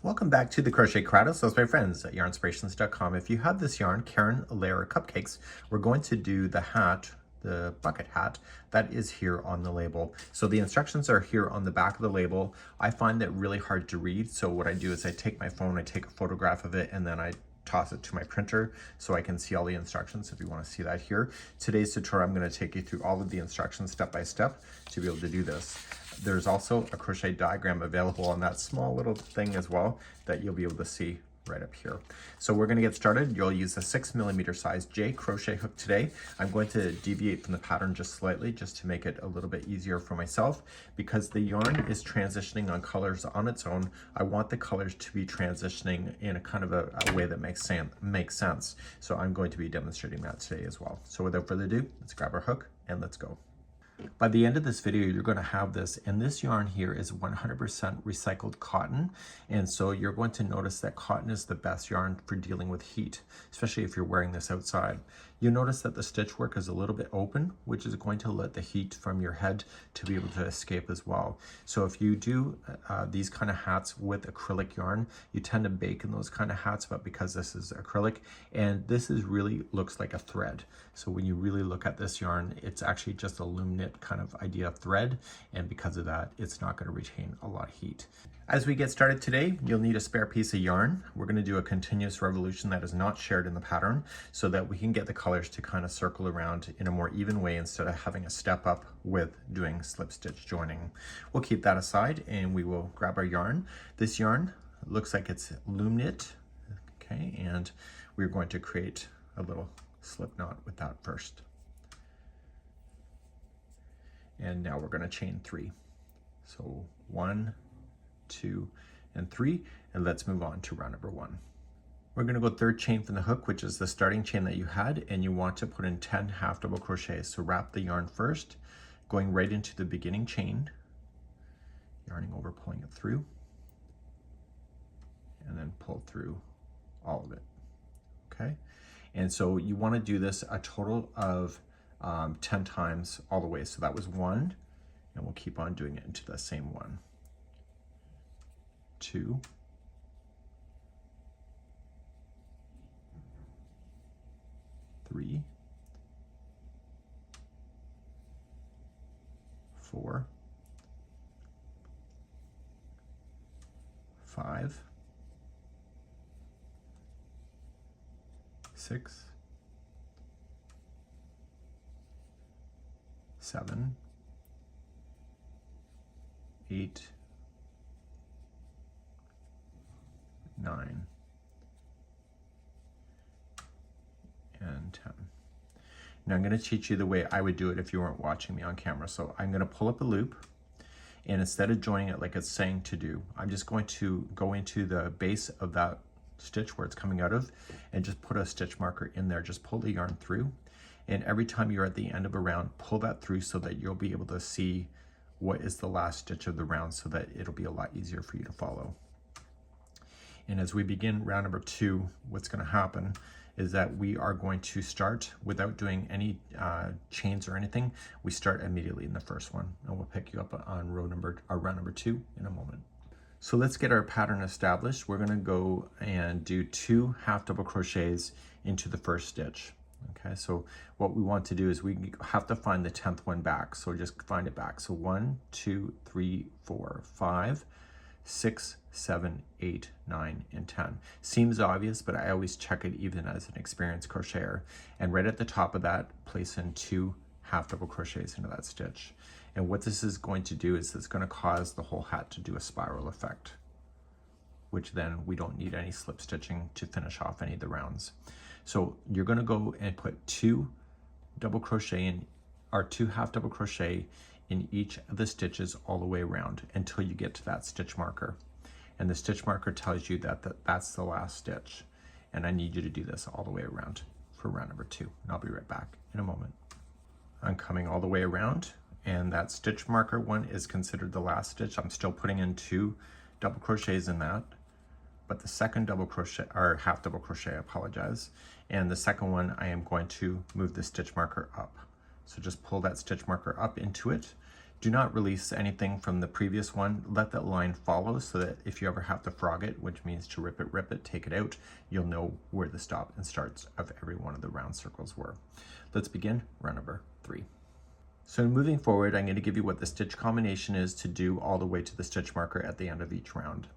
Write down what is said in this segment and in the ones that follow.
Welcome back to the Crochet Cradle. So, my friends at Yarnspirations.com. If you have this yarn, Caron Layer Cupcakes, we're going to do the hat, the bucket hat, that is here on the label. So the instructions are here on the back of the label. I find that really hard to read. So what I do is I take my phone, I take a photograph of it, and then I toss it to my printer so I can see all the instructions if you want to see that here. Today's tutorial, I'm going to take you through all of the instructions step by step to be able to do this. There's also a crochet diagram available on that small little thing as well that you'll be able to see right up here. So we're going to get started. You'll use a 6mm size J crochet hook today. I'm going to deviate from the pattern just slightly just to make it a little bit easier for myself because the yarn is transitioning on colors on its own. I want the colors to be transitioning in a kind of a way that makes sense. So I'm going to be demonstrating that today as well. So without further ado, let's grab our hook and let's go. By the end of this video, you're going to have this, and this yarn here is 100% recycled cotton, and so you're going to notice that cotton is the best yarn for dealing with heat, especially if you're wearing this outside. You'll notice that the stitch work is a little bit open, which is going to let the heat from your head to be able to escape as well. So if you do these kind of hats with acrylic yarn, you tend to bake in those kind of hats, but because this is acrylic, and this is really looks like a thread. So when you really look at this yarn, it's actually just a loom knit kind of idea of thread, and because of that, it's not going to retain a lot of heat. As we get started today, you'll need a spare piece of yarn. We're going to do a continuous revolution that is not shared in the pattern so that we can get the colors to kind of circle around in a more even way instead of having a step up with doing slip stitch joining. We'll keep that aside and we will grab our yarn. This yarn looks like it's loom knit, okay, and we're going to create a little slip knot with that first. And now we're going to chain 3. So 1, 2, and 3, and let's move on to round number 1. We're going to go third chain from the hook, which is the starting chain that you had, and you want to put in 10 half double crochets. So wrap the yarn first, going right into the beginning chain, yarning over, pulling it through, and then pull through all of it. Okay, and so you want to do this a total of 10 times all the way. So that was 1, and we'll keep on doing it into the same 1, 2, 3, 4, 5, 6, 7, 8, 9, and 10. Now I'm going to teach you the way I would do it if you weren't watching me on camera. So I'm going to pull up a loop, and instead of joining it like it's saying to do, I'm just going to go into the base of that stitch where it's coming out of and just put a stitch marker in there. Just pull the yarn through, and every time you're at the end of a round, pull that through so that you'll be able to see what is the last stitch of the round so that it'll be a lot easier for you to follow. And as we begin round number 2, what's going to happen is that we are going to start without doing any chains or anything. We start immediately in the first one, and we'll pick you up on round number 2 in a moment. So let's get our pattern established. We're going to go and do 2 half double crochets into the first stitch. Okay, so what we want to do is we have to find the 10th one back. So just find it back. So 1, 2, 3, 4, 5, 6, 7, 8, 9, and 10. Seems obvious, but I always check it even as an experienced crocheter. And right at the top of that, place in 2 half double crochets into that stitch. And what this is going to do is it's going to cause the whole hat to do a spiral effect, which then we don't need any slip stitching to finish off any of the rounds. So you're going to go and put 2 double crochet in, or 2 half double crochet in each of the stitches all the way around until you get to that stitch marker. And the stitch marker tells you that that's the last stitch. And I need you to do this all the way around for round number 2. And I'll be right back in a moment. I'm coming all the way around, and that stitch marker one is considered the last stitch. I'm still putting in 2 double crochets in that, but the second double crochet, or half double crochet, I apologize, and the second one I am going to move the stitch marker up. So just pull that stitch marker up into it, Do not release anything from the previous one. Let that line follow so that if you ever have to frog it, which means to rip it, take it out, you'll know where the stop and starts of every one of the round circles were. Let's begin round number 3. So moving forward, I'm going to give you what the stitch combination is to do all the way to the stitch marker at the end of each round.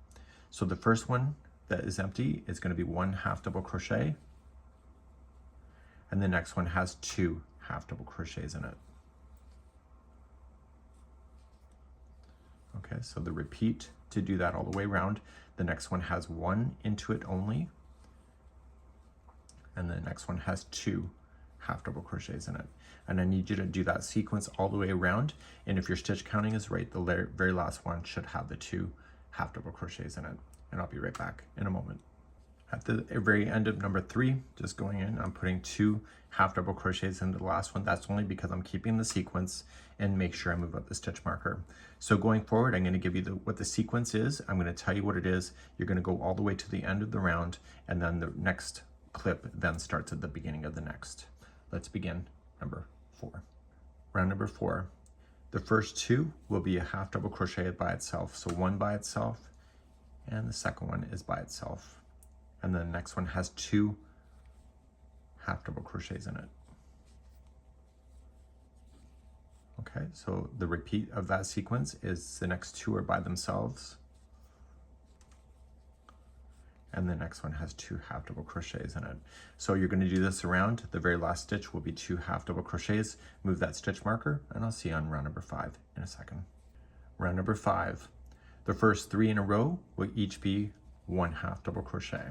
So the first one that is empty is going to be 1 half double crochet, and the next one has 2 half double crochets in it. Okay, so the repeat to do that all the way around. The next one has 1 into it only, and the next one has 2 half double crochets in it. And I need you to do that sequence all the way around, and if your stitch counting is right, the very last one should have the 2 half double crochets in it. And I'll be right back in a moment. At the very end of number 3, just going in, I'm putting 2 half double crochets into the last one. That's only because I'm keeping the sequence and make sure I move up the stitch marker. So going forward, I'm going to give you what the sequence is. I'm going to tell you what it is. You're going to go all the way to the end of the round, and then the next clip then starts at the beginning of the next. Let's begin number 4. Round number 4. The first 2 will be a half double crochet by itself. So 1 by itself, and the second one is by itself. And then the next one has 2 half double crochets in it. Okay, so the repeat of that sequence is the next 2 are by themselves, and the next one has 2 half double crochets in it. So you're going to do this around. The very last stitch will be 2 half double crochets. Move that stitch marker, and I'll see you on round number 5 in a second. Round number 5. The first 3 in a row will each be 1 half double crochet.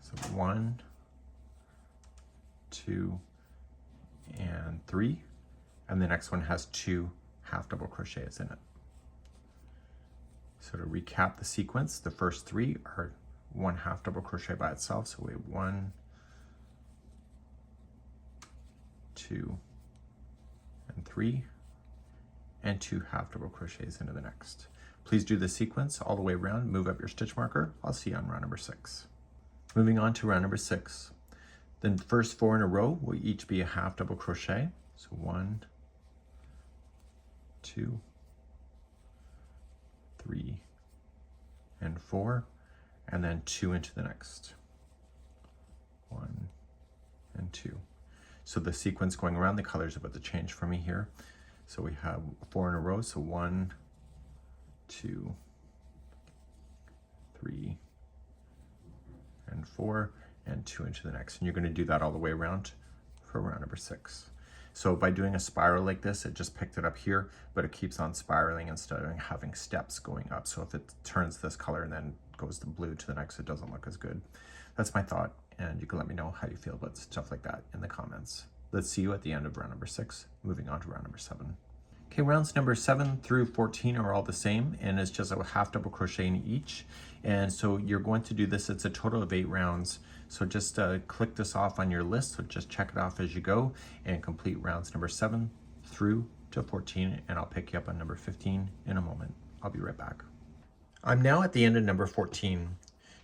So 1, 2, and 3, and the next one has 2 half double crochets in it. So to recap the sequence, the first 3 are 1 half double crochet by itself. So we have 1, 2, and 3, and 2 half double crochets into the next. Please do the sequence all the way around. Move up your stitch marker. I'll see you on round number 6. Moving on to round number 6. The first 4 in a row will each be a half double crochet. So 1, 2, 3, and 4, and then 2 into the next. 1 and 2. So the sequence going around, the colors are about to change for me here. So we have 4 in a row. So 1, 2, 3, and 4, and 2 into the next. And you're going to do that all the way around for round number 6. So by doing a spiral like this, it just picked it up here, but it keeps on spiraling instead of having steps going up. So if it turns this color and then goes to blue to the next, it doesn't look as good. That's my thought, and you can let me know how you feel about stuff like that in the comments. Let's see you at the end of round number 6, moving on to round number 7. Okay, rounds number 7 through 14 are all the same, and it's just a half double crochet in each. And so you're going to do this, it's a total of 8 rounds. So just click this off on your list, so just check it off as you go and complete rounds number 7 through to 14, and I'll pick you up on number 15 in a moment. I'll be right back. I'm now at the end of number 14.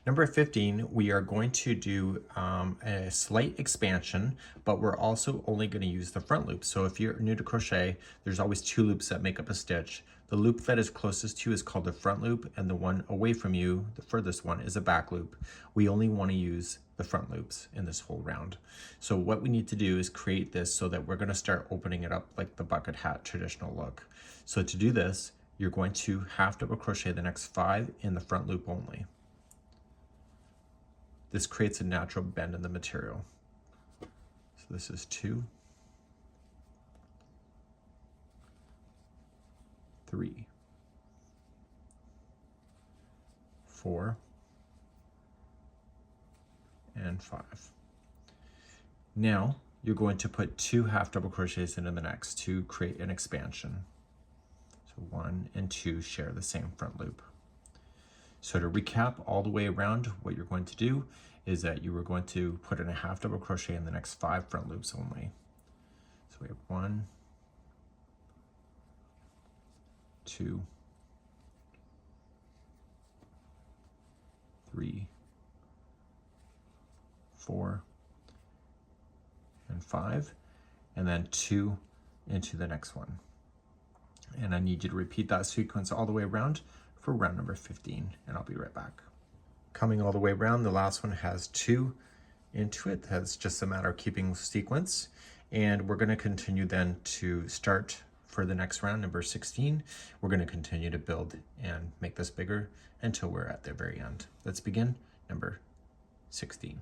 Number 15, we are going to do a slight expansion, but we're also only going to use the front loop. So if you're new to crochet, there's always 2 loops that make up a stitch. The loop that is closest to you is called the front loop, and the one away from you, the furthest one, is a back loop. We only want to use the front loops in this whole round. So what we need to do is create this so that we're going to start opening it up like the bucket hat traditional look. So to do this, you're going to half double crochet the next 5 in the front loop only. This creates a natural bend in the material. So this is 2, 3, 4, and 5. Now you're going to put 2 half double crochets into the next to create an expansion. So 1 and 2 share the same front loop. So to recap all the way around, what you're going to do is that you are going to put in a half double crochet in the next 5 front loops only. So we have 1, 2, 3, 4, and 5, and then 2 into the next one. And I need you to repeat that sequence all the way around for round number 15, and I'll be right back. Coming all the way around, the last one has 2 into it. That's just a matter of keeping sequence. And we're going to continue then to start for the next round, number 16. We're going to continue to build and make this bigger until we're at the very end. Let's begin number 16.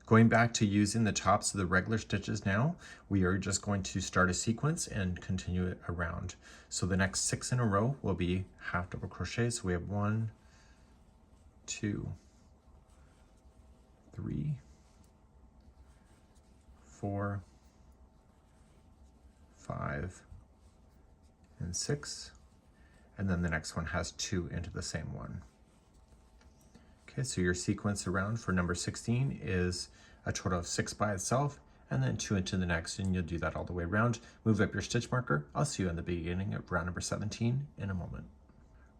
Going back to using the tops of the regular stitches now, we are just going to start a sequence and continue it around. So the next 6 in a row will be half double crochet. So we have 1, 2, 3, 4, 5, and 6. And then the next one has 2 into the same one. Okay, so your sequence around for number 16 is a total of 6 by itself, and then 2 into the next, and you'll do that all the way around. Move up your stitch marker. I'll see you in the beginning of round number 17 in a moment.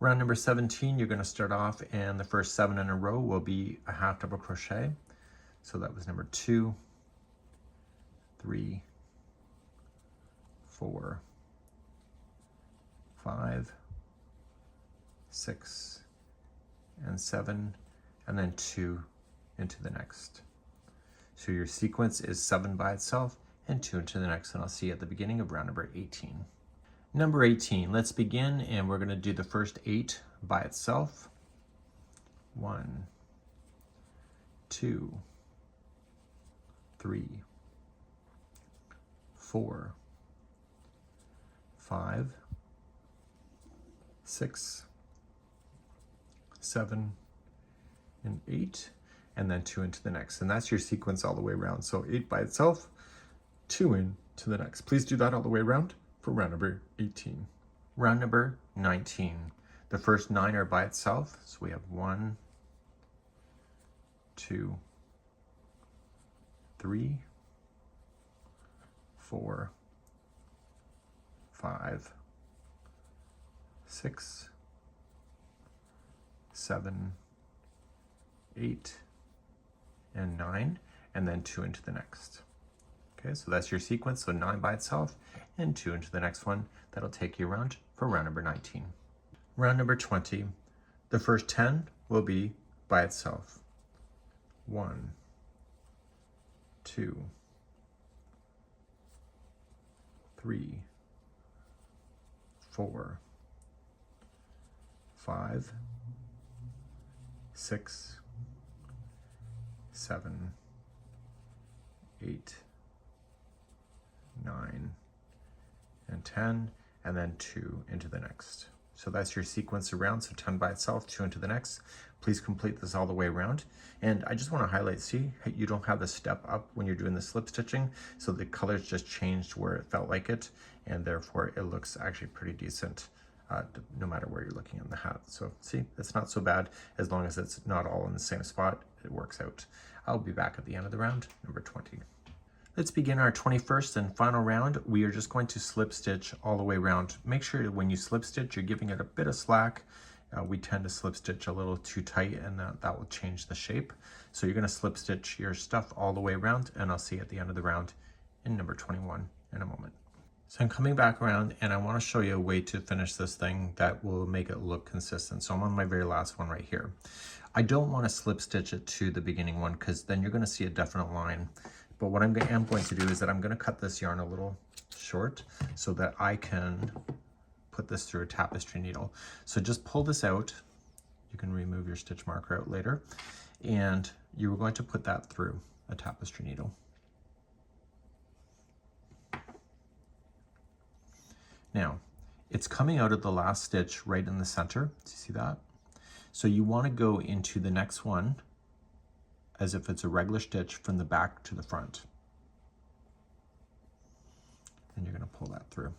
Round number 17, you're going to start off, and the first 7 in a row will be a half double crochet. So that was number 2, 3, 4, 5, 6, and 7, and then 2 into the next. So your sequence is 7 by itself and 2 into the next, and I'll see you at the beginning of round number 18. Number 18, let's begin, and we're going to do the first 8 by itself. 1, 2, 3, 4, 5, 6, 7, and 8, and then 2 into the next. And that's your sequence all the way around. So 8 by itself, 2 into the next. Please do that all the way around for round number 18. Round number 19. The first 9 are by itself. So we have 1, 2, 3, 4, 5, 6, 7, 8, and 9, and then 2 into the next. Okay, so that's your sequence. So 9 by itself and 2 into the next one. That'll take you around for round number 19. Round number 20. The first 10 will be by itself. 1, 2, 3, 4, 5, 6, 7, 8, 9, and 10, and then 2 into the next. So that's your sequence around, so 10 by itself, 2 into the next. Please complete this all the way around. And I just want to highlight, see, you don't have the step up when you're doing the slip stitching, so the colors just changed where it felt like it, and therefore it looks actually pretty decent no matter where you're looking in the hat. So see, it's not so bad as long as it's not all in the same spot, it works out. I'll be back at the end of the round, number 20. Let's begin our 21st and final round. We are just going to slip stitch all the way around. Make sure that when you slip stitch, you're giving it a bit of slack. We tend to slip stitch a little too tight, and that will change the shape. So you're going to slip stitch your stuff all the way around, and I'll see you at the end of the round in number 21 in a moment. So I'm coming back around, and I want to show you a way to finish this thing that will make it look consistent. So I'm on my very last one right here. I don't want to slip stitch it to the beginning one, because then you're going to see a definite line. But what I am going to do is that I'm going to cut this yarn a little short so that I can put this through a tapestry needle. So just pull this out. You can remove your stitch marker out later. And you're going to put that through a tapestry needle. Now, it's coming out of the last stitch right in the center. Do you see that? So you want to go into the next one as if it's a regular stitch from the back to the front. And you're going to pull that through.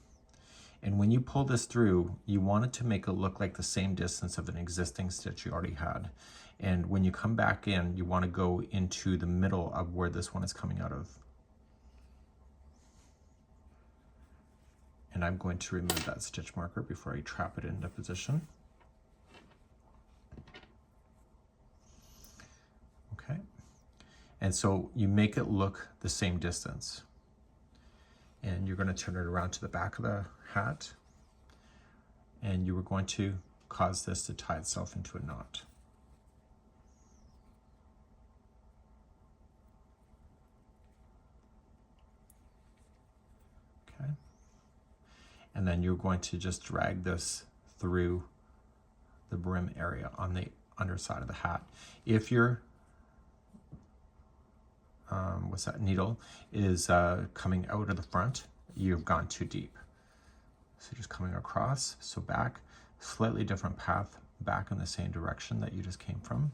And when you pull this through, you want it to make it look like the same distance of an existing stitch you already had. And when you come back in, you want to go into the middle of where this one is coming out of. And I'm going to remove that stitch marker before I trap it into position. Okay. And so you make it look the same distance. and you're going to turn it around to the back of the hat, and you are going to cause this to tie itself into a knot. Okay. And then you're going to just drag this through the brim area on the underside of the hat. If your needle is coming out of the front, you've gone too deep. So just coming across, so back, slightly different path, back in the same direction that you just came from.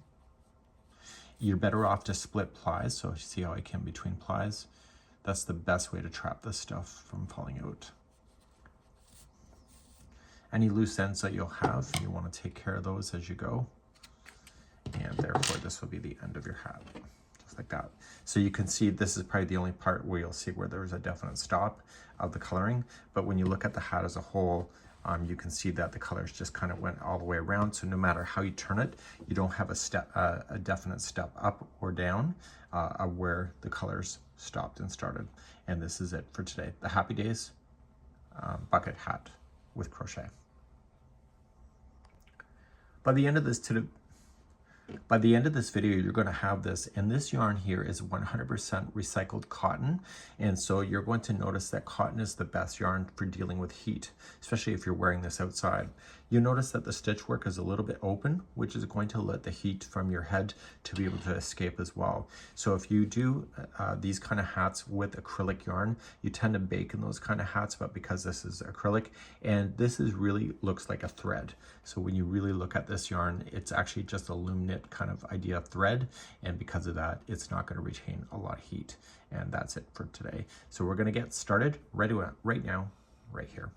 You're better off to split plies, so see how I came between plies? That's the best way to trap this stuff from falling out. Any loose ends that you'll have, you want to take care of those as you go. And therefore this will be the end of your hat, just like that. So you can see this is probably the only part where you'll see where there's a definite stop of the coloring. But when you look at the hat as a whole, you can see that the colors just kind of went all the way around. So no matter how you turn it, you don't have a definite step up or down of where the colors stopped and started. And this is it for today. The Happy Days bucket hat with crochet. By the end of this video, you're going to have this, and this yarn here is 100% recycled cotton, and so you're going to notice that cotton is the best yarn for dealing with heat, especially if you're wearing this outside. You notice that the stitch work is a little bit open, which is going to let the heat from your head to be able to escape as well. So if you do these kind of hats with acrylic yarn, you tend to bake in those kind of hats, but because this is acrylic, and this is really looks like a thread. So when you really look at this yarn, it's actually just a loom knit kind of idea of thread, and because of that, it's not going to retain a lot of heat. And that's it for today. So we're going to get started right now, right here.